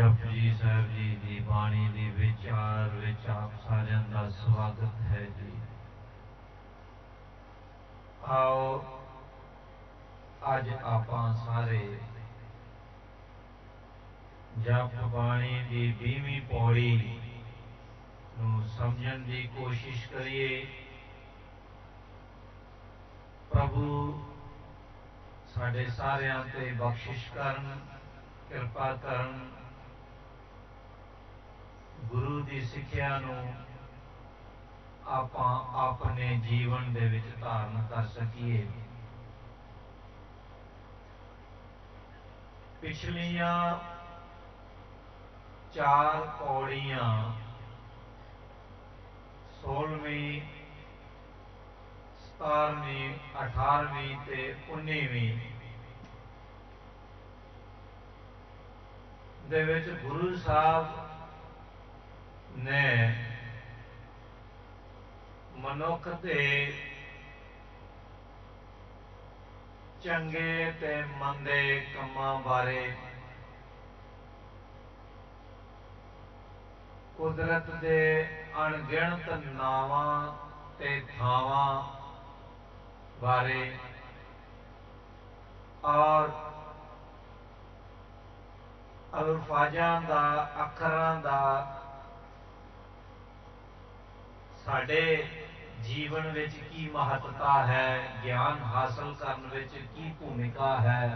जपजी साहब जी की बाणी के विचार विच आप सारिਆਂ का स्वागत है जी। आओ अज आपां सारे जप बाणी की 20वीं पौड़ी नूं समझण की कोशिश करिए। प्रभु साडे सारिਆਂ ते बख्शिश करन, कृपा करन, गुरु की सिक्ख्या नूं आपां अपने जीवन दे विच धारण कर सकीए। पिछलियां 4 पौड़ियां 16वीं 17वीं 18वीं ते 19वीं दे विच गुरु साहब ने मनुख दे चंगे ते मंदे कम्मां बारे, कुदरत दे अणगिणत नावां ते थावां बारे और अल्फाजां दा अखरां दा साडे जीवन विच की महत्ता है, ज्ञान हासिल करन विच की भूमिका है,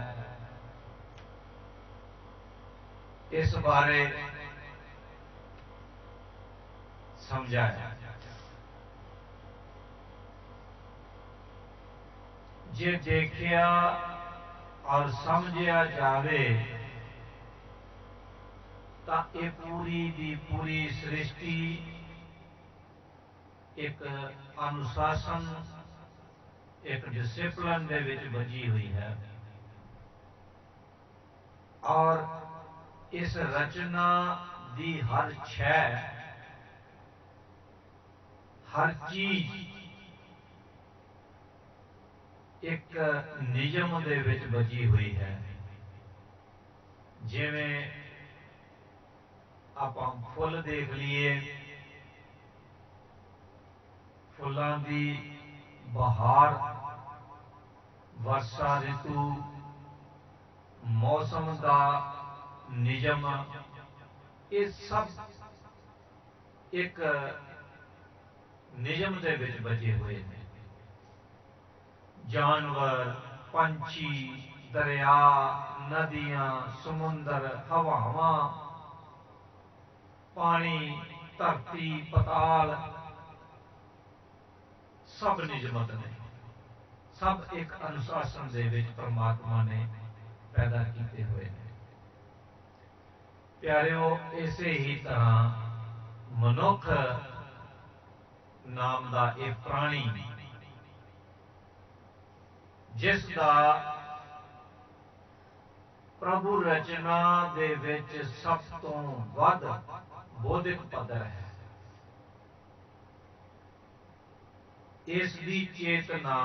इस बारे समझाया। जे देखिया और समझिया जावे तां ये पूरी दी पूरी सृष्टि एक अनुशासन, एक डिसिप्लिन दे विच बजी हुई है और इस रचना दी हर छह, हर चीज एक नियम दे विच बजी हुई है। जिवें आपां फुल देख लीए, फुलां दी बहार, वर्षा ऋतु, मौसम का नियम, ये सब एक नियम दे विच बजे हुए हैं। जानवर, पंछी, दरिया, नदियां, समुंदर, हवावां, पानी, धरती, पताल, सब निजमत ने, सब एक अनुशासन दे विच परमात्मा ने पैदा किए हुए हैं। प्यारिओ, इसे ही तरह मनुख नाम का एक प्राणी जिसका प्रभु रचना दे विच सब तो वध बौद्धिक पदर है, इसकी चेतना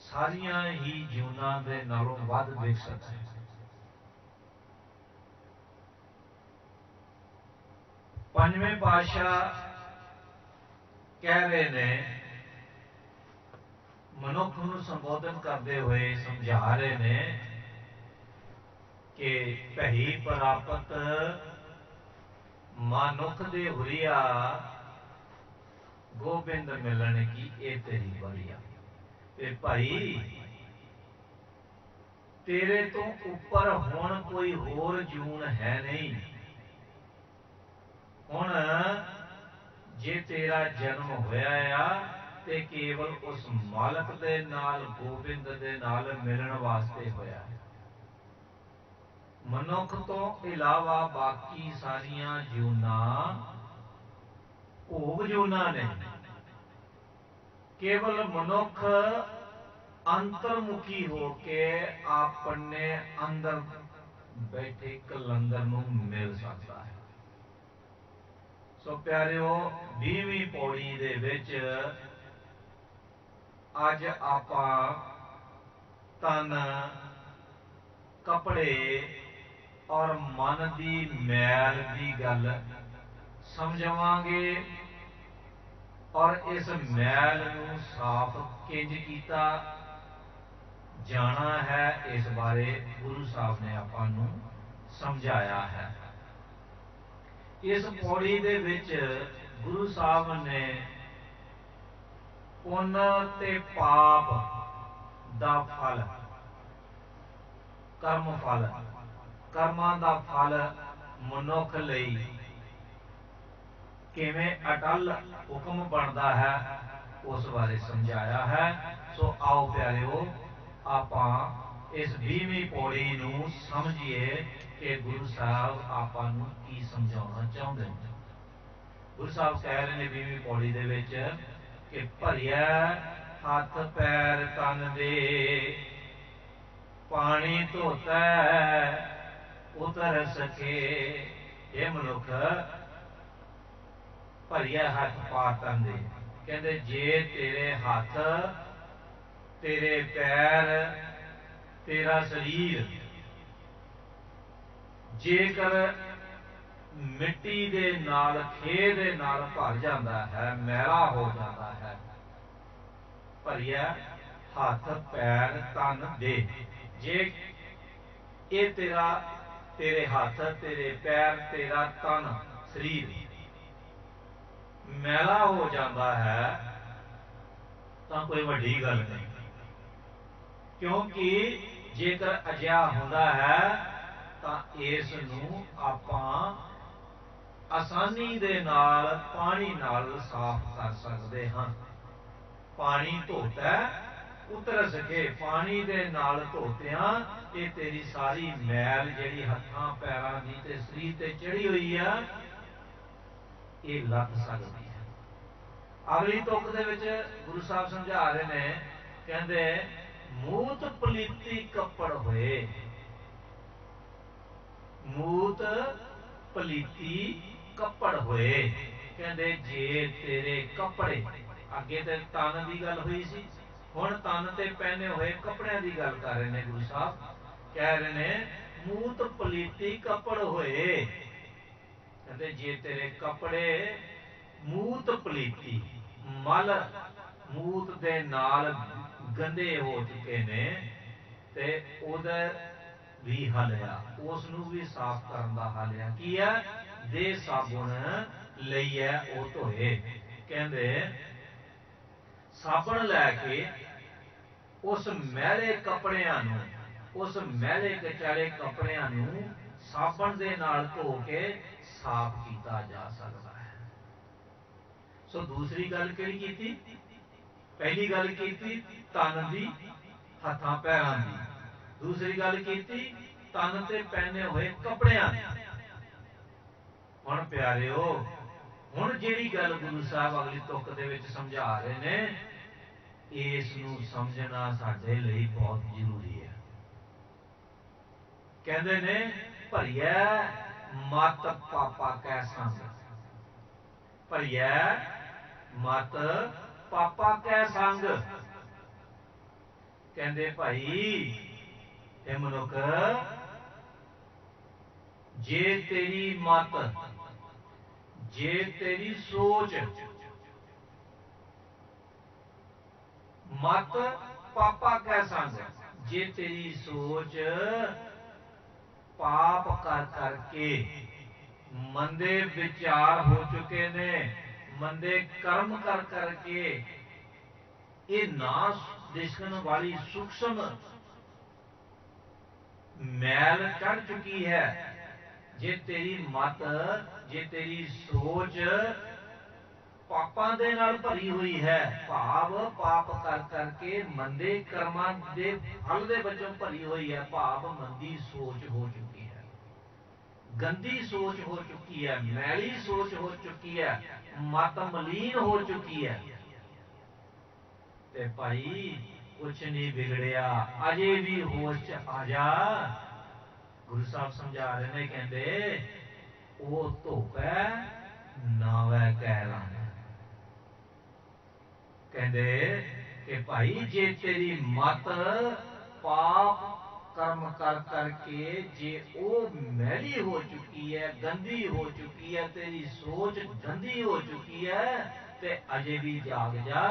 सारिया ही जूना दे नालों वध विकसित है। पंजवें पातशाह कह रहे ने, मनुख नूं संबोधन करते हुए समझा रहे ने कि भई प्राप्त मनुख दे हुरिया गोबिंद मिलन की ए तेरी बलिया। ते भाई तेरे तो ऊपर हुण कोई होर जून है नहीं। हुण जे तेरा जन्म होया आ ते केवल उस मालक दे नाल, गोबिंद दे नाल मिलन वास्ते होया है। मनुख तो इलावा बाकी सारिया जूना भोग जूना ने। केवल मनुख अंतर्मुखी होके अपने अंदर बैठे कलंदर नूं मिल सकता है। सो प्यारिओ, 20वीं पौड़ी दे विच अज आपां तन, कपड़े ਔਰ ਮਨ ਦੀ ਮੈਲ ਦੀ ਗੱਲ ਸਮਝਾਵਾਂਗੇ ਔਰ ਇਸ ਮੈਲ ਨੂੰ ਸਾਫ਼ ਕਿੰਜ ਕੀਤਾ ਜਾਣਾ ਹੈ, ਇਸ ਬਾਰੇ ਗੁਰੂ ਸਾਹਿਬ ਨੇ ਆਪਾਂ ਨੂੰ ਸਮਝਾਇਆ ਹੈ। ਇਸ ਪੌੜੀ ਦੇ ਵਿੱਚ ਗੁਰੂ ਸਾਹਿਬ ਨੇ ਪੁੰਨ ਤੇ ਪਾਪ ਦਾ ਫਲ, ਕਰਮ ਫਲ, ਕਰਮਾਂ ਦਾ ਫਲ ਮਨੁੱਖ ਲਈ ਕਿਵੇਂ ਅਟਲ ਹੁਕਮ ਬਣਦਾ ਹੈ, ਉਸ ਬਾਰੇ ਸਮਝਾਇਆ ਹੈ। ਸੋ ਆਓ ਪਿਆਰਿਓ, ਆਪਾਂ ਇਸ 20ਵੀਂ ਪੌੜੀ ਨੂੰ ਸਮਝੀਏ ਕਿ ਗੁਰੂ ਸਾਹਿਬ ਆਪਾਂ ਨੂੰ ਕੀ ਸਮਝਾਉਣਾ ਚਾਹੁੰਦੇ ਨੇ। ਗੁਰੂ ਸਾਹਿਬ ਕਹਿ ਰਹੇ ਨੇ 20ਵੀਂ ਪੌੜੀ ਦੇ ਵਿੱਚ ਕਿ ਭਰਿਆ ਹੱਥ ਪੈਰ ਤਨ ਦੇ, ਪਾਣੀ ਧੋਤਾ ਉਤਰ ਸਕੇ। ਇਹ ਮਨੁੱਖ ਭਰਿਆ ਹੱਥ ਪਾ ਤਨ ਦੇ, ਕਹਿੰਦੇ ਜੇ ਤੇਰੇ ਹੱਥ, ਤੇਰੇ ਪੈਰ, ਤੇਰਾ ਸਰੀਰ ਜੇਕਰ ਮਿੱਟੀ ਦੇ ਨਾਲ, ਖੇ ਦੇ ਨਾਲ ਭਰ ਜਾਂਦਾ ਹੈ, ਮੈਲਾ ਹੋ ਜਾਂਦਾ ਹੈ, ਭਰਿਆ ਹੱਥ ਪੈਰ ਤਨ ਦੇ, ਜੇ ਇਹ ਤੇਰੇ ਹੱਥ, ਤੇਰੇ ਪੈਰ, ਤੇਰਾ ਤਨ, ਸਰੀਰ ਮੈਲਾ ਹੋ ਜਾਂਦਾ ਹੈ ਤਾਂ ਕੋਈ ਵੱਡੀ ਗੱਲ ਨਹੀਂ, ਕਿਉਂਕਿ ਜੇਕਰ ਅਜਿਹਾ ਹੁੰਦਾ ਹੈ ਤਾਂ ਇਸ ਨੂੰ ਆਪਾਂ ਆਸਾਨੀ ਦੇ ਨਾਲ ਪਾਣੀ ਨਾਲ ਸਾਫ਼ ਕਰ ਸਕਦੇ ਹਾਂ। ਪਾਣੀ ਧੋਤਾ ਉਤਰ ਸਕੇ, ਪਾਣੀ ਦੇ ਨਾਲ ਧੋਤਿਆਂ ਇਹ ਤੇਰੀ ਸਾਰੀ ਮੈਲ ਜਿਹੜੀ ਹੱਥਾਂ ਪੈਰਾਂ ਦੀ ਤੇ ਸਰੀਰ ਤੇ ਚੜੀ ਹੋਈ ਆ, ਇਹ ਲੱਥ ਸਕਦੀ ਹੈ। ਅਗਲੀ ਤੁਕ ਦੇ ਵਿੱਚ ਗੁਰੂ ਸਾਹਿਬ ਸਮਝਾ ਰਹੇ ਨੇ, ਕਹਿੰਦੇ ਮੂਤ ਪਲੀਤੀ ਕੱਪੜ ਹੋਏ, ਮੂਤ ਪਲੀਤੀ ਕੱਪੜ ਹੋਏ, ਕਹਿੰਦੇ ਜੇ ਤੇਰੇ ਕੱਪੜੇ, ਅੱਗੇ ਤੇ ਤਨ ਦੀ ਗੱਲ ਹੋਈ ਸੀ, ਹੁਣ ਤਨ ਤੇ ਪਹਿਨੇ ਹੋਏ ਕੱਪੜਿਆਂ ਦੀ ਗੱਲ ਕਰ ਰਹੇ ਨੇ ਗੁਰੂ ਸਾਹਿਬ। ਕਹਿ ਰਹੇ ਨੇ ਮੂਤ ਪਲੀਤੀ ਕੱਪੜ ਹੋਏ, ਕਹਿੰਦੇ ਜੇ ਤੇਰੇ ਕੱਪੜੇ ਮੂਤ ਪਲੀਤੀ, ਮਲ ਮੂਤ ਦੇ ਨਾਲ ਗੰਦੇ ਹੋ ਚੁੱਕੇ ਨੇ, ਤੇ ਉਹਦਾ ਵੀ ਹੱਲ ਆ, ਉਸ ਨੂੰ ਵੀ ਸਾਫ਼ ਕਰਨ ਦਾ ਹੱਲ ਆ। ਕੀ ਹੈ? ਦੇ ਸਾਬੁਣ ਲਈਐ ਉਹ ਧੋਏ, ਕਹਿੰਦੇ ਸਾਬਣ ਲੈ ਕੇ ਉਸ ਮੈਲੇ ਕੱਪੜਿਆਂ ਨੂੰ, ਉਸ ਮੈਲੇ ਕਚਾਲੇ ਕੱਪੜਿਆਂ ਨੂੰ ਸਾਬਣ ਦੇ ਨਾਲ ਧੋ ਕੇ ਸਾਫ਼ ਕੀਤਾ ਜਾ ਸਕਦਾ ਹੈ। ਸੋ ਦੂਸਰੀ ਗੱਲ ਕਿਹੜੀ ਕੀਤੀ? ਪਹਿਲੀ ਗੱਲ ਕੀਤੀ ਤਨ ਦੀ, ਹੱਥਾਂ ਪੈਰਾਂ ਦੀ। ਦੂਸਰੀ ਗੱਲ ਕੀਤੀ ਤਨ ਤੇ ਪਹਿਨੇ ਹੋਏ ਕੱਪੜਿਆਂ ਦੀ। ਹੁਣ ਪਿਆਰਿਓ, ਹੁਣ ਜਿਹੜੀ ਗੱਲ ਗੁਰੂ ਸਾਹਿਬ ਅਗਲੀ ਤੁਕ ਦੇ ਵਿੱਚ ਸਮਝਾ ਰਹੇ ਨੇ, ਇਸ ਨੂੰ ਸਮਝਣਾ ਸਾਡੇ ਲਈ ਬਹੁਤ ਜ਼ਰੂਰੀ ਹੈ। ਕਹਿੰਦੇ ਨੇ ਭਰੀਐ ਮਤ ਪਾਪਾ ਕੈ ਸੰਗ, ਭਰੀਐ ਮਤ ਪਾਪਾ ਕੈ ਸੰਗ, ਕਹਿੰਦੇ ਭਾਈ ਇਹ ਮਨੁੱਖ, ਜੇ ਤੇਰੀ ਮਤ, ਜੇ ਤੇਰੀ ਸੋਚ, ਮਤ ਪਾਪਾ ਕੈ ਸੰਗ, ਜੇ ਤੇਰੀ ਸੋਚ ਪਾਪ ਕਰ ਕਰਕੇ, ਮੰਦੇ ਵਿਚਾਰ ਹੋ ਚੁੱਕੇ ਨੇ, ਮੰਦੇ ਕਰਮ ਕਰ ਕਰਕੇ ਇਹ ਨਾ ਦਿਸਣ ਵਾਲੀ ਸੂਖਸ਼ਮ ਮੈਲ ਚੜ ਚੁੱਕੀ ਹੈ, ਜੇ ਤੇਰੀ ਮਤ, ਜੇ ਤੇਰੀ ਸੋਚ ਪਾਪਾਂ ਦੇ ਨਾਲ ਭਰੀ ਹੋਈ ਹੈ, ਭਾਵ ਪਾਪ ਕਰ ਕਰਕੇ ਮੰਦੇ ਕਰਮਾਂ ਦੇ ਫਲ ਦੇ ਵਜੋਂ ਭਰੀ ਹੋਈ ਹੈ, ਭਾਵ ਮੰਦੀ ਸੋਚ ਹੋ ਚੁੱਕੀ ਹੈ, ਗੰਦੀ ਸੋਚ ਹੋ ਚੁੱਕੀ ਹੈ, ਮੈਲੀ ਸੋਚ ਹੋ ਚੁੱਕੀ ਹੈ, ਮਤ ਮਲੀਨ ਹੋ ਚੁੱਕੀ ਹੈ, ਤੇ ਭਾਈ ਕੁਛ ਨਹੀਂ ਵਿਗੜਿਆ, ਅਜੇ ਵੀ ਹੋਸ਼ ਚ ਆ ਜਾ। ਗੁਰੂ ਸਾਹਿਬ ਸਮਝਾ ਰਹੇ ਨੇ, ਕਹਿੰਦੇ ਉਹ ਧੋਪੈ ਨਾਵੈ ਕੈ ਰੰਗ, ਕਹਿੰਦੇ ਕਿ ਭਾਈ ਜੇ ਤੇਰੀ ਮਤ ਪਾਪ कर्म कर करके जे वो मैली हो चुकी है, गंदी हो चुकी है, तेरी सोच गंदी हो चुकी है, ते अजे भी जाग जा।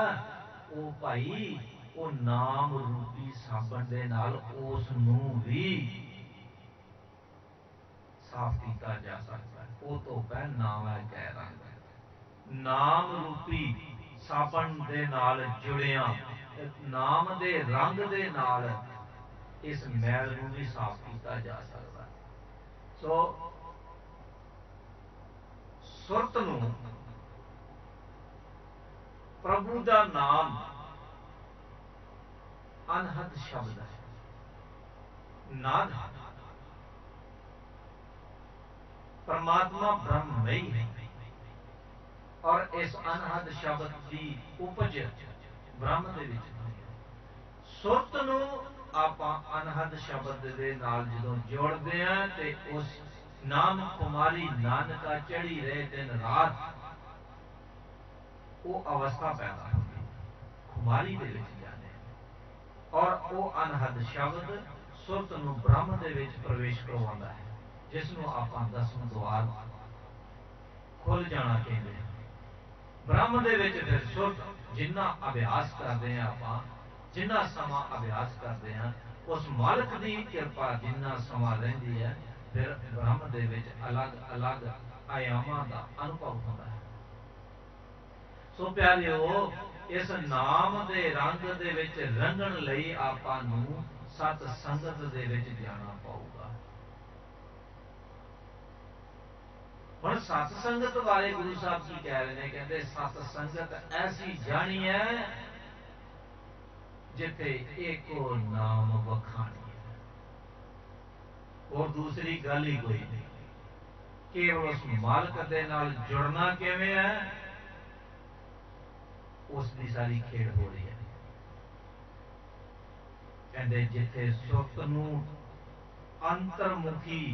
वो भाई वो नाम रूपी साबन दे नाल उस नूं भी साफ किया जा सकता है। वो तो पै नाम है कह रंग, नाम रूपी साबन दे नाल जुड़िया, नाम दे रंग दे नाल इस मैल नूं भी साफ किया जा सकता है। सो सुरत नूं प्रभु दा नाम अनहद शब्द है, नाद है, परमात्मा ब्रह्ममयी है। और इस अनहद शब्द की उपज ब्रह्म दे विच होई है। सुरत नूं आपां अनहद शब्द दे नाल जदों जोड़दे हां ते उस नाम खुमारी नानका चढ़ी रहे दिन रात, वो अवस्था पैदा होती है, खुमारी दे विच जाने। और वो अनहद शब्द सुरत नूं ब्रह्म दे विच प्रवेश करवाउंदा है, जिस नूं आपां दसम द्वार खुल जाना कहते हैं। ब्रह्म दे विच फिर सुरत जिन्ना अभ्यास करते हैं, आपां जिन्ना समा अभ्यास करते हैं, उस मालक की कृपा जिन्ना समा रहिंदी है, फिर ब्रह्म दे विच अलग अलग आयामां दा अनुभव होता है। सो प्यारिओ, इस नाम दे रंग दे विच रंगण लई आपां नूं सत संगत दे विच जाना पऊगा। हुण सत संगत बारे गुरु साहब की कह रहे हैं, कहते सत संगत ऐसी जानी है जिथे एको नाम वखानी है। और दूसरी गल ही कोई नहीं, केवल उस मालक दे नाल जुड़ना किवें है, उसकी सारी खेड़ हो रही है। कहते जिथे सुरत नूं अंतर्मुखी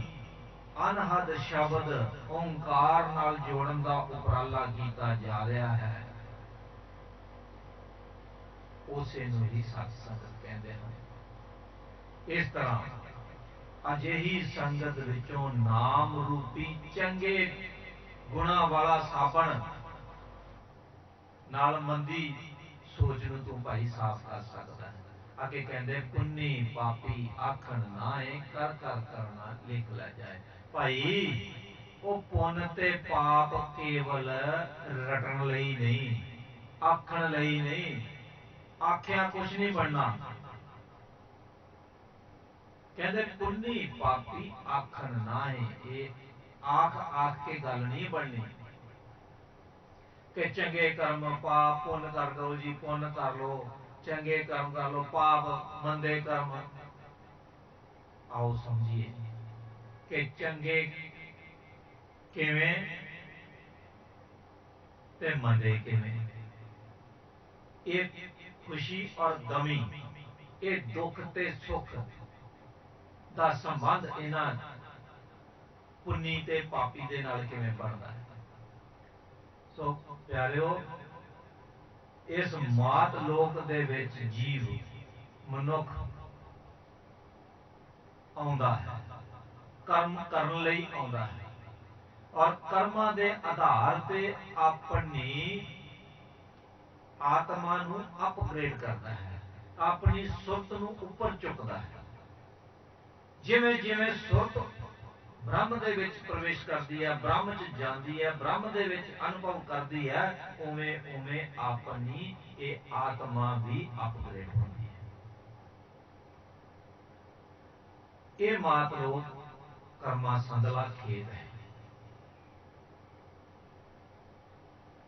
अनहद शब्द ओंकार नाल जोड़न दा उपराला कीता जा रहा है, उसे नूं ही सत संगत कहते हैं। इस तरह अजिही संगत विचों नाम रूपी चंगे गुणा वाला साबण नाल मंदी सोच नूं तू भाई साफ कर सकदा है। अगे कहते पुन्नी पापी आखण नाए, कर कर करना लिख लै जाए। भाई वो पुन ते पाप केवल रटन लई नहीं, आखण लई नहीं, आख्या कुछ नहीं बनना। कहते पुन्नी पापी आखण नाहे, ये आख आख के गल नहीं बननी कि चंगे कर्म पाप पुन कर दो जी, पुन कर लो, चंगे कर्म कर लो, पाप मंदे कर्म। आओ समझिए कि चंगे किवें ते मंदे किवें। ये खुशी और गमी, ये दुख ते सुख दा संबंध इन्हां पुन्नी ते पापी दे नाल किवें बनदा है। सो प्यारिओ, इस मात लोक दे विच जीव मनुख आउंदा है, कर्म करन लई आउंदा है, और कर्मां दे आधार ते अपनी आत्मा नूं अपग्रेड करता है, अपनी सुरत नूं उपर चुकदा है। जिवें जिवें सुरत ब्रह्म दे विच प्रवेश करती है, ब्रह्म च जाती है, ब्रह्म दे विच अनुभव करती है, उवें उवें अपनी ये आत्मा भी अपग्रेड होती है। ये मात लोक कर्मा संदला खेत है।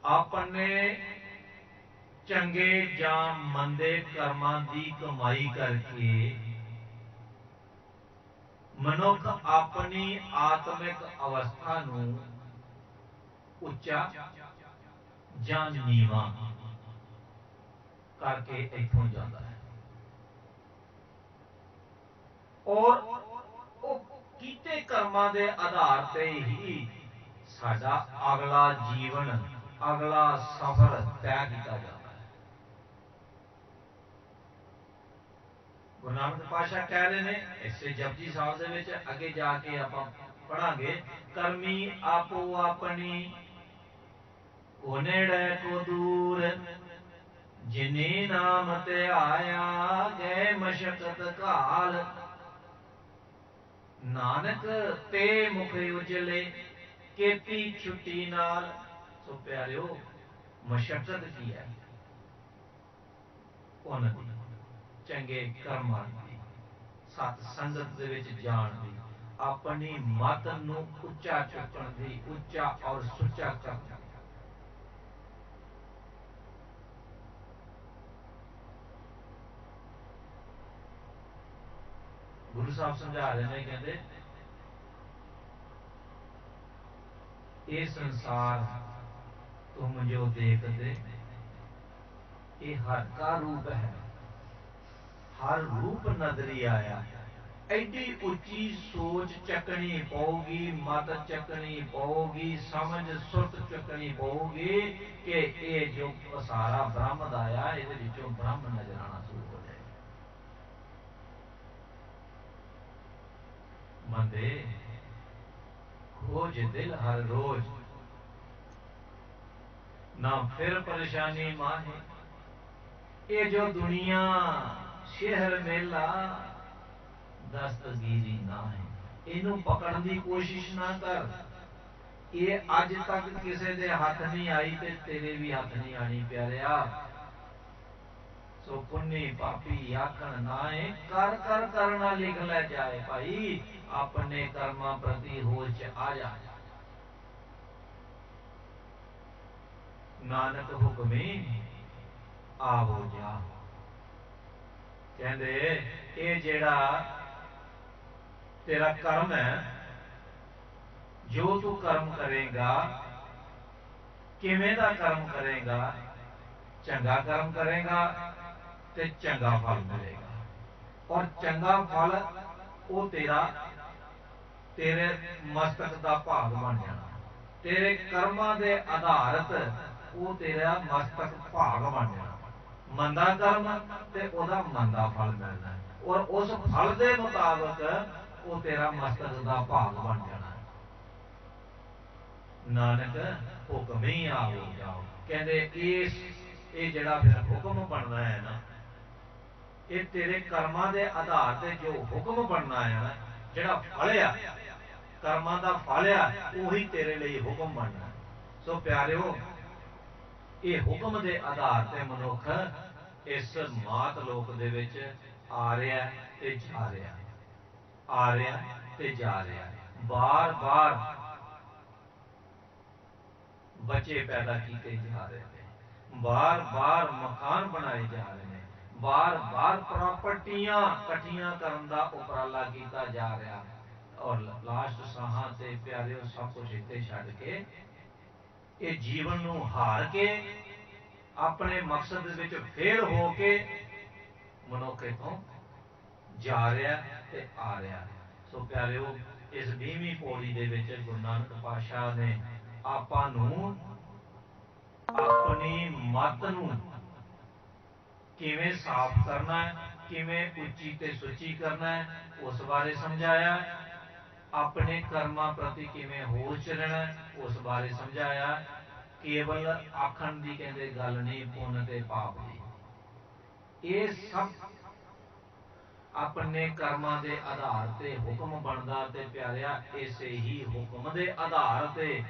अपने चंगे जां मंदे कर्मां दी कमाई करके मनुख अपनी आत्मिक अवस्था नूं उच्चा जां नीवा करके इत्थों जाता है। और वो कीते कर्मां दे आधार ते ही साडा अगला जीवन, अगला सफर तय किया जाता है। ਗੁਰੂ ਨਾਨਕ ਪਾਤਸ਼ਾਹ ਕਹਿ ਰਹੇ ਨੇ ਇਸੇ ਜਪਜੀ ਸਾਹਿਬ ਦੇ ਵਿੱਚ, ਅੱਗੇ ਜਾ ਕੇ ਆਪਾਂ ਪੜਾਂਗੇ, ਕਰਮੀ ਆਪੋ ਆਪਣੀ ਕੋ ਨੇੜੇ ਕੋ ਦੂਰ, ਜਿਨੀ ਨਾਮ ਤੇ ਆਇਆ ਗਏ ਮਸ਼ਕਤ ਘਾਲ, ਨਾਨਕ ਤੇ ਮੁਖ ਉਜਲੇ ਕੀਤੀ ਛੁੱਟੀ ਨਾਲ। ਸੋ ਪਿਆਰਿਓ, ਮਸ਼ਕਤ ਕੀ ਹੈ? ਉਹਨਾਂ ਦੀ, ਚੰਗੇ ਕਰਮਾਂ ਦੀ, ਸਤ ਸੰਗਤ ਦੇ ਵਿੱਚ ਜਾਣ ਦੀ, ਆਪਣੀ ਮਤ ਨੂੰ ਉੱਚਾ ਚੁੱਕਣ ਦੀ, ਉੱਚਾ ਔਰ ਸੁੱਚਾ ਕਰਨ ਦੀ। ਗੁਰੂ ਸਾਹਿਬ ਸਮਝਾ ਰਹੇ ਨੇ, ਕਹਿੰਦੇ ਇਹ ਸੰਸਾਰ ਤੁਮ ਜੋ ਦੇਖਦੇ, ਇਹ ਹਰ ਕਾ ਰੂਪ ਹੈ, ਹਰ ਰੂਪ ਨਜ਼ਰੀ ਆਇਆ। ਐਡੀ ਉੱਚੀ ਸੋਚ ਚੱਕਣੀ ਪਊਗੀ, ਮਤ ਚੱਕਣੀ ਪਊਗੀ, ਸਮਝ ਸੁਰਤ ਚੱਕਣੀ ਪਊਗੀ ਕਿ ਇਹ ਜੋ ਸਾਰਾ ਬ੍ਰਹਮ ਦਾ ਆ, ਇਹਦੇ ਵਿੱਚੋਂ ਬ੍ਰਹਮ ਨਜ਼ਰ ਆਉਣਾ ਸ਼ੁਰੂ ਹੋ ਜਾਏ। ਮੰਦੇ ਖੋਜ ਦਿਲ ਹਰ ਰੋਜ਼, ਨਾ ਫਿਰ ਪਰੇਸ਼ਾਨੀ ਮਾਹੇ। ਇਹ ਜੋ ਦੁਨੀਆ ਸ਼ਹਿਰ ਮੇਲਾ ਦਸਤਗੀਰੀ ਨਾ ਹੈ, ਇਹਨੂੰ ਪਕੜਨ ਦੀ ਕੋਸ਼ਿਸ਼ ਨਾ ਕਰ। ਇਹ ਅੱਜ ਤੱਕ ਕਿਸੇ ਦੇ ਹੱਥ ਨਹੀਂ ਆਈ ਤੇ ਤੇਰੇ ਵੀ ਹੱਥ ਨਹੀਂ ਆਣੀ ਪਿਆਰਿਆ। ਸੋ ਪੁੰਨੀ ਪਾਪੀ ਆਖਣ ਨਾਏ, ਕਰ ਕਰ ਕਰਨਾ ਲਿਖ ਲੈ ਜਾਏ। ਭਾਈ ਆਪਣੇ ਕਰਮਾਂ ਪ੍ਰਤੀ ਹੋਸ਼ ਚ ਆ ਜਾ। ਨਾਨਕ ਹੁਕਮੀ ਆਵੋ ਜਾ। ਕਹਿੰਦੇ ਇਹ ਜਿਹੜਾ ਤੇਰਾ ਕਰਮ ਹੈ, ਜੋ ਤੂੰ ਕਰਮ ਕਰੇਗਾ, ਕਿਵੇਂ ਦਾ ਕਰਮ ਕਰੇਗਾ, ਚੰਗਾ ਕਰਮ ਕਰੇਗਾ ਤੇ ਚੰਗਾ ਫਲ ਮਿਲੇਗਾ। ਔਰ ਚੰਗਾ ਫਲ ਉਹ ਤੇਰੇ ਮਸਤਕ ਦਾ ਭਾਗ ਬਣ ਜਾਣਾ। ਤੇਰੇ ਕਰਮਾਂ ਦੇ ਆਧਾਰਿਤ ਉਹ ਤੇਰਾ ਮਸਤਕ ਭਾਗ ਬਣ ਜਾਣਾ। ਮੰਦਾ ਕਰਮ ਤੇ ਉਹਦਾ ਮੰਦਾ ਫਲ ਮਿਲਣਾ, ਔਰ ਉਸ ਫਲ ਦੇ ਮੁਤਾਬਕ ਉਹ ਤੇਰਾ ਮਸਤਕ ਦਾ ਭਾਗ ਬਣ ਜਾਣਾ। ਨਾਨਕ ਹੁਕਮ ਹੀ ਆਵੋ ਜਾਓ। ਕਹਿੰਦੇ ਇਹ ਜਿਹੜਾ ਫਿਰ ਹੁਕਮ ਬਣਨਾ ਹੈ ਨਾ, ਇਹ ਤੇਰੇ ਕਰਮਾਂ ਦੇ ਆਧਾਰ ਤੇ ਜੋ ਹੁਕਮ ਬਣਨਾ ਹੈ ਨਾ, ਜਿਹੜਾ ਫਲ ਆ ਕਰਮਾਂ ਦਾ ਫਲ ਆ, ਉਹੀ ਤੇਰੇ ਲਈ ਹੁਕਮ ਬਣਨਾ। ਸੋ ਪਿਆਰਿਓ, ਇਹ ਹੁਕਮ ਦੇ ਆਧਾਰ ਤੇ ਮਨੁੱਖ ਇਸ ਮਾਤ ਲੋਕ ਦੇ ਵਿੱਚ ਆ ਰਿਹਾ ਤੇ ਜਾ ਰਿਹਾ, ਆ ਰਿਹਾ ਤੇ ਜਾ ਰਿਹਾ। ਬਾਰ ਬਾਰ ਬੱਚੇ ਪੈਦਾ ਕੀਤੇ ਜਾ ਰਹੇ ਨੇ, ਬਾਰ ਬਾਰ ਮਕਾਨ ਬਣਾਏ ਜਾ ਰਹੇ ਨੇ, ਬਾਰ ਬਾਰ ਪ੍ਰਾਪਰਟੀਆਂ ਇਕੱਠੀਆਂ ਕਰਨ ਦਾ ਉਪਰਾਲਾ ਕੀਤਾ ਜਾ ਰਿਹਾ। ਔਰ ਲਾਸਟ ਸਾਹਾਂ ਤੇ ਪਿਆਰਿਓ, ਸਭ ਕੁਝ ਇੱਥੇ ਛੱਡ ਕੇ, ਇਹ ਜੀਵਨ ਨੂੰ ਹਾਰ ਕੇ, ਆਪਣੇ ਮਕਸਦ ਦੇ ਵਿੱਚ ਫੇਲ ਹੋ ਕੇ ਮਨੁੱਖ ਇੱਥੋਂ ਜਾ ਰਿਹਾ ਤੇ ਆ ਰਿਹਾ। ਸੋ ਪਿਆਰਿਓ, ਇਸ 20ਵੀਂ ਪੌੜੀ ਦੇ ਵਿੱਚ ਗੁਰੂ ਨਾਨਕ ਪਾਤਸ਼ਾਹ ਨੇ ਆਪਾਂ ਨੂੰ ਆਪਣੀ ਮਤ ਨੂੰ ਕਿਵੇਂ ਸਾਫ਼ ਕਰਨਾ ਹੈ, ਕਿਵੇਂ ਉੱਚੀ ਤੇ ਸੁੱਚੀ ਕਰਨਾ ਹੈ, ਉਸ ਬਾਰੇ ਸਮਝਾਇਆ। ਆਪਣੇ ਕਰਮਾਂ ਪ੍ਰਤੀ ਕਿਵੇਂ ਹੋਸ਼ ਚ ਰਹਿਣਾ, ਉਸ ਬਾਰੇ ਸਮਝਾਇਆ। ਕੇਵਲ ਆਖਣ ਦੀ ਕਹਿੰਦੇ ਗੱਲ ਨਹੀਂ, ਪੁੰਨ ਤੇ ਪਾਪ ਦੀ। ਇਹ ਸਭ ਆਪਣੇ ਕਰਮਾਂ ਦੇ ਆਧਾਰ ਤੇ ਹੁਕਮ ਬਣਦਾ। ਤੇ ਪਿਆਰਿਆ, ਇਸੇ ਹੀ ਹੁਕਮ ਦੇ ਆਧਾਰ ਤੇ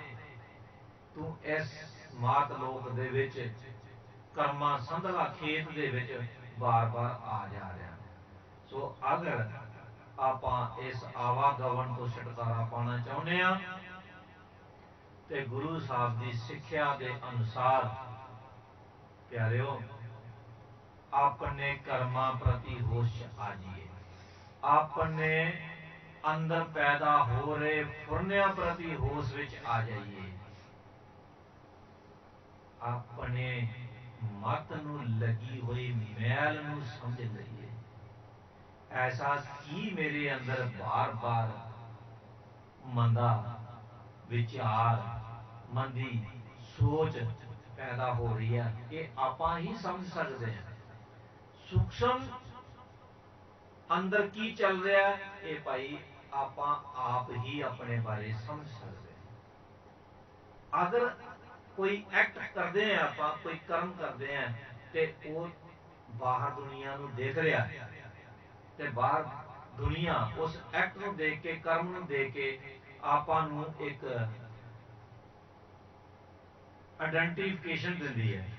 ਤੂੰ ਇਸ ਮਾਤ ਲੋਕ ਦੇ ਵਿੱਚ ਕਰਮਾਂ ਸੰਧਲਾ ਖੇਤ ਦੇ ਵਿੱਚ ਬਾਰ-ਬਾਰ ਆ ਜਾ ਰਿਹਾ। ਸੋ ਅਗਰ ਆਪਾਂ ਇਸ ਆਵਾਗਮਨ ਤੋਂ ਛੁਟਕਾਰਾ ਪਾਉਣਾ ਚਾਹੁੰਦੇ ਹਾਂ ਤੇ ਗੁਰੂ ਸਾਹਿਬ ਦੀ ਸਿੱਖਿਆ ਦੇ ਅਨੁਸਾਰ ਪਿਆਰਿਓ, ਆਪਣੇ ਕਰਮਾਂ ਪ੍ਰਤੀ ਹੋਸ਼ ਆ ਜਾਈਏ। ਆਪਣੇ ਅੰਦਰ ਪੈਦਾ ਹੋ ਰਹੇ ਫੁਰਨਿਆਂ ਪ੍ਰਤੀ ਹੋਸ਼ ਵਿੱਚ ਆ ਜਾਈਏ। ਆਪਣੇ ਮਤ ਨੂੰ ਲੱਗੀ ਹੋਈ ਮੈਲ ਨੂੰ ਸਮਝ ਲਈਏ। ਐਸਾ ਕੀ ਮੇਰੇ ਅੰਦਰ ਬਾਰ-ਬਾਰ ਮੰਦਾ ਵਿਚਾਰ, ਮੰਦੀ ਸੋਚ ਪੈਦਾ ਹੋ ਰਹੀ ਹੈ, ਇਹ ਆਪਾਂ ਹੀ ਸਮਝ ਸਕਦੇ ਹਾਂ। ਸੂਖਸ਼ਮ अंदर की चल रहा है, ये भाई आपां आप ही अपने बारे समझ सकते हैं। अगर कोई एक्ट करते हैं, आप कोई कर्म करते हैं, तो वो बाहर दुनिया नूं देख रहा है, तो बाहर दुनिया उस एक्ट नूं देख के, कर्म नूं देख के आपां नूं एक आइडेंटिफिकेशन दिंदी है।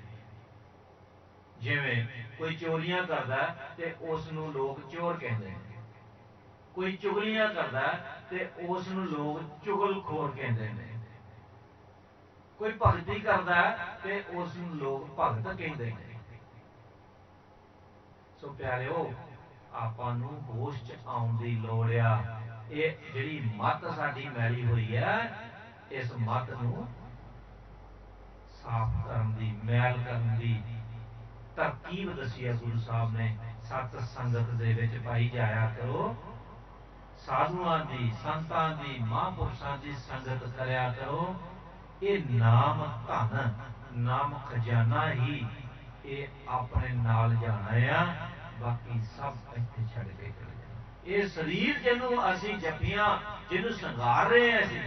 जिवें कोई चोरियां करता है तो उसनूं लोग चोर कहते हैं, कोई चुगलियां करता है तो उसनूं लोग चुगलखोर कहते हैं, कोई भगती करता है तो उसनूं लोग भगत कहते हैं। सो प्यारिओ, आपां नूं होश च आउण दी लोड़ आ। ये जिहड़ी मत साडी मैली हुई है, इस मत नूं साफ करन दी, मैल करन दी तरकीब दसी है गुरु साहब ने। सत संगत दे विच भाई जाया करो, साधुआं दी, संतां दी, महापुरुषां दी संगत करया करो। ये नाम धन, नाम खजाना ही ये अपने नाल जाना आ, बाकी सब इत्थे छड़ के चले जाना। ये शरीर जिन्हों असीं जफियां जिन्हों संगार रहे हैं असीं,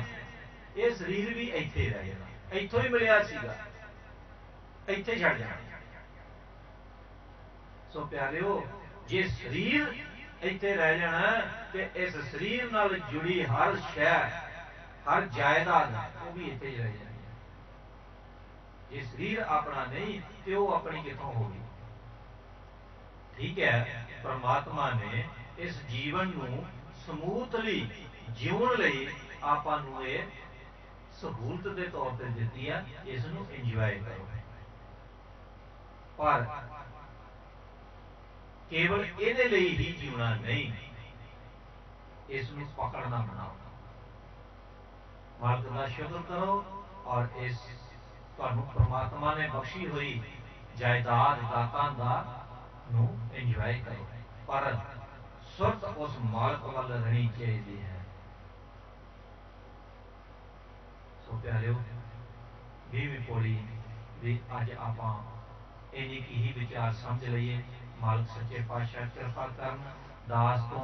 ये शरीर भी इत्थे रह जाना, इत्थों ही मिलिया सीगा, इत्थे छड़ जाना। सो प्यारिओ, जे शरीर इत्थे रह जाना ते इस शरीर नाल जुड़ी हर शय, हर जायदाद वो भी इत्थे ही रह जानी है। जे शरीर अपना नहीं तो वह अपनी कितों होगी। ठीक है, परमात्मा ने इस जीवन नूं समूथली जीवन लई आपां नूं ये सहूलत के तौर पर दिती है, इसनूं इंजॉय करो। पर केवल इहदे लई ही जीवना नहीं, इसनूं पकड़ना बनाओ। मालक का शुक्र करो और इस तुहानूं परमात्मा ने बख्शी हुई जायदाद दातां दा नूं इंजॉय करो, पर सुरत उस मालक वाल रहनी चाहिए है। सो प्यारिओ, 20वीं पौड़ी भी अज आपां इन्नी की ही विचार समझ लईए। मालक सच्चे पातशाह कृपा करन। दास तो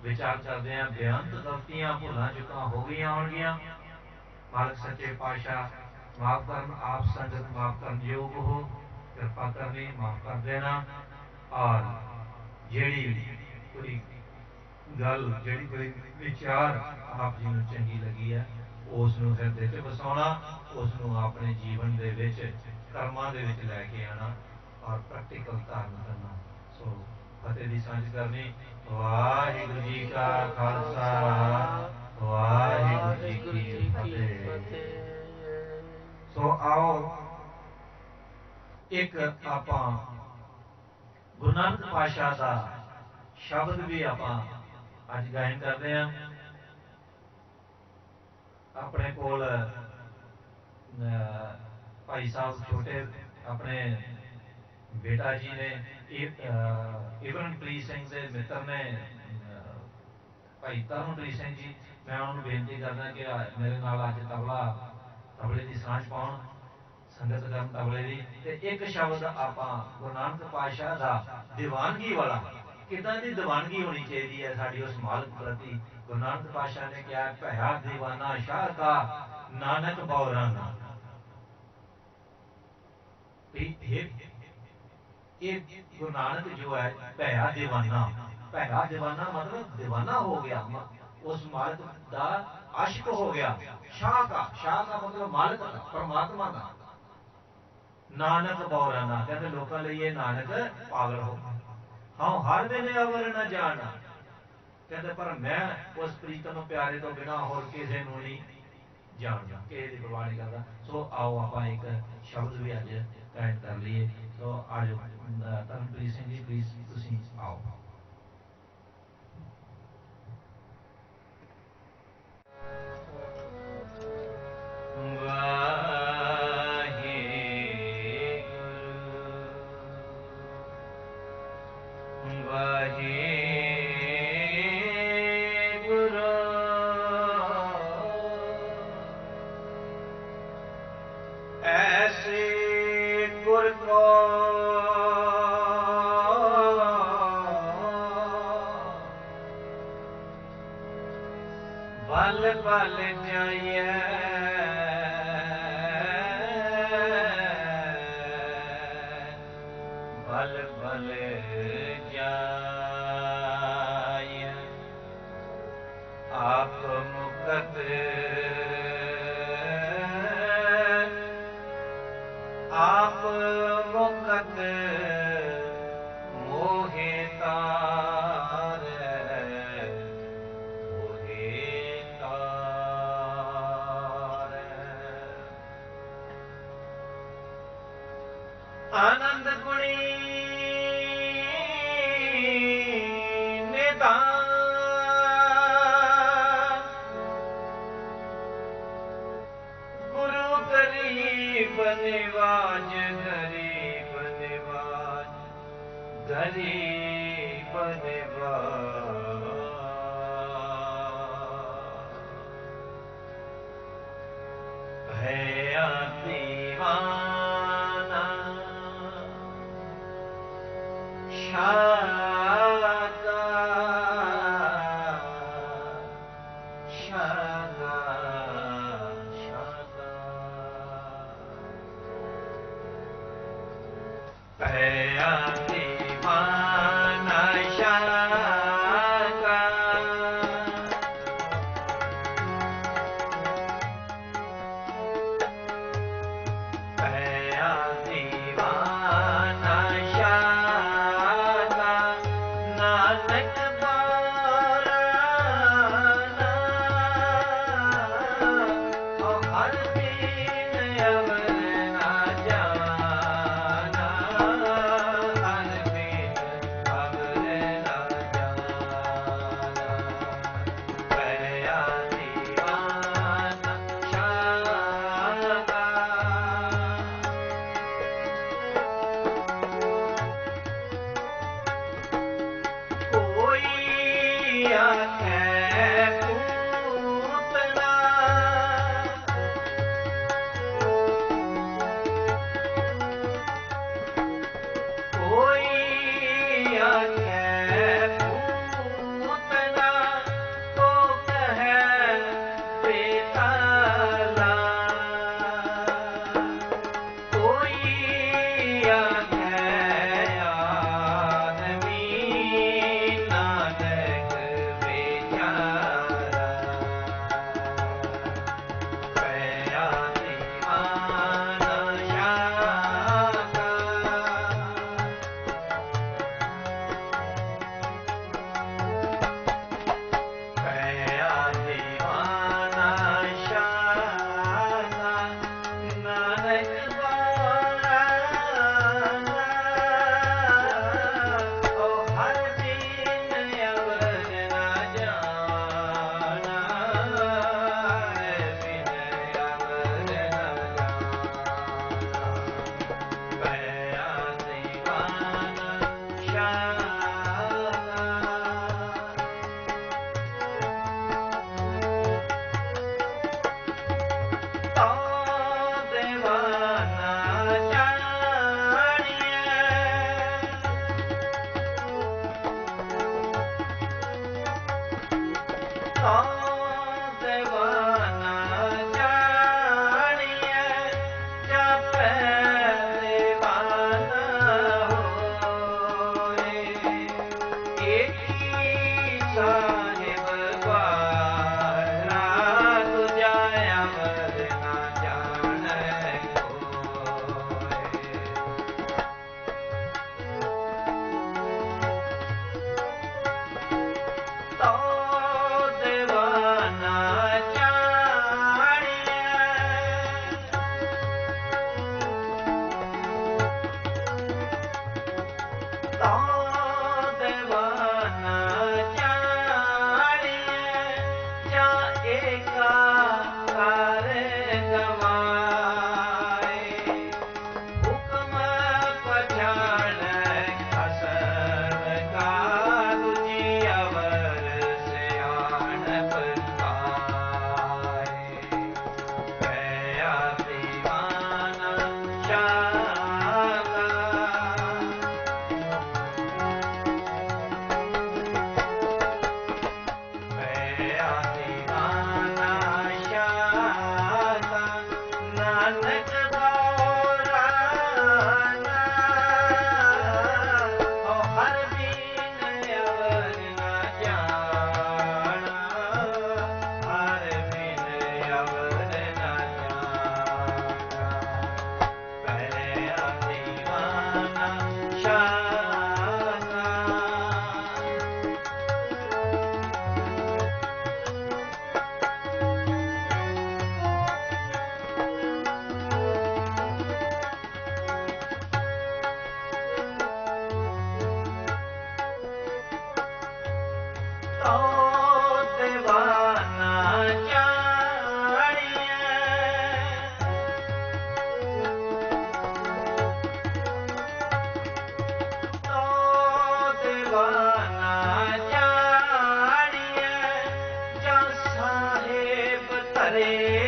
विचार करते हैं बेअंत गलतियां भुलां चुकां हो गई होणगियां। मालक सच्चे पातशाह माफ करन, आप संगत माफ करन योग हो, कृपा करनी, माफ कर देना। और जेड़ी कोई गल, जेड़ी कोई विचार आप जी नूं चंगी लगी है, उस नूं हिरदे च वसाउणा, उस नूं अपने जीवन दे विच कर्मां दे विच लैके आना और प्रैक्टिकल धारण करना। सो फतेह दी सांझ करनी। वाहिगुरू जी का खालसा, वाहिगुरू जी की फतेह। सो आओ एक आपां गुरु नानक पातशाह दा शब्द भी आपां अज गायन करते हैं। अपने कोल भाई साहब छोटे अपने बेटा जी ने इवरनप्रीत सिंह के मित्र ने भाई तरनप्रीत सिंह जी, मैं उन्होंने बेनती करना कि मेरे नाल अज तबले की सांझ पाउण, संगत करन तबले की। ते एक शब्द आपां गुरु नानक पातशाह दा दीवानगी वाला, किदां दी दीवानगी होनी चाहिए है साडी उस मालक प्रति। गुरु नानक पातशाह ने कहा, भैया दीवाना शाह का नानक बौराना। ये गुरु नानक जो है भैया दीवाना, भैया दीवाना मतलब दीवाना हो गया, उस मालक का आशिक हो गया। शाह का मतलब मालक का, परमात्मा का। नानक बौराना कहते लोगों लिए ये नानक पागल हो गया। हाँ हर बिन अवर न जाना, कहते पर मैं उस प्रीतम प्यारे तो बिना होर किसी नूं नहीं जानदा, किसी की परवाह नहीं करता। सो आओ आप एक शब्द भी अज गायन कर लीए। सो आज तरनप्रीत सिंह जी प्लीज तुसीं आओ। ऐसे गुर को बल बल जाइए बल बल जाइए आप मुकत आप मुकत मोहे तार आनंद गुणी निदान गुरु गरीब निवाज गरीब निवाज गरीब निवाज भया दीवाना शादा शादा शादा भया दीवाना शादा भया दीवाना शादा नानक बाराना ओ हर दिन अवर ना जाना हर दिन अवर ना जाना भया दीवाना शादा कोई आखे पूतना कोई आखे पूतना तो कहे बेताला कोई आखे आदमी नानक बेचारा भया दीवाना शादा भया दीवाना शादा नानक बाराना ओ हर दिन अवर ना जाना हर दिन अवर ना जाना भया दीवाना शादा तो दीवाना जानिए तो दीवाना जानिए जब दीवाना होए एक ही साहिब बारा तुझा अमर ना जाने कोई तो दीवाना जानिए तो दीवाना जानिए जा एका कार गवाए हुक्म पछाण असन का तुझी अवर सियाणप पाए भया दीवाना शादा भया दीवाना ਧਰੇ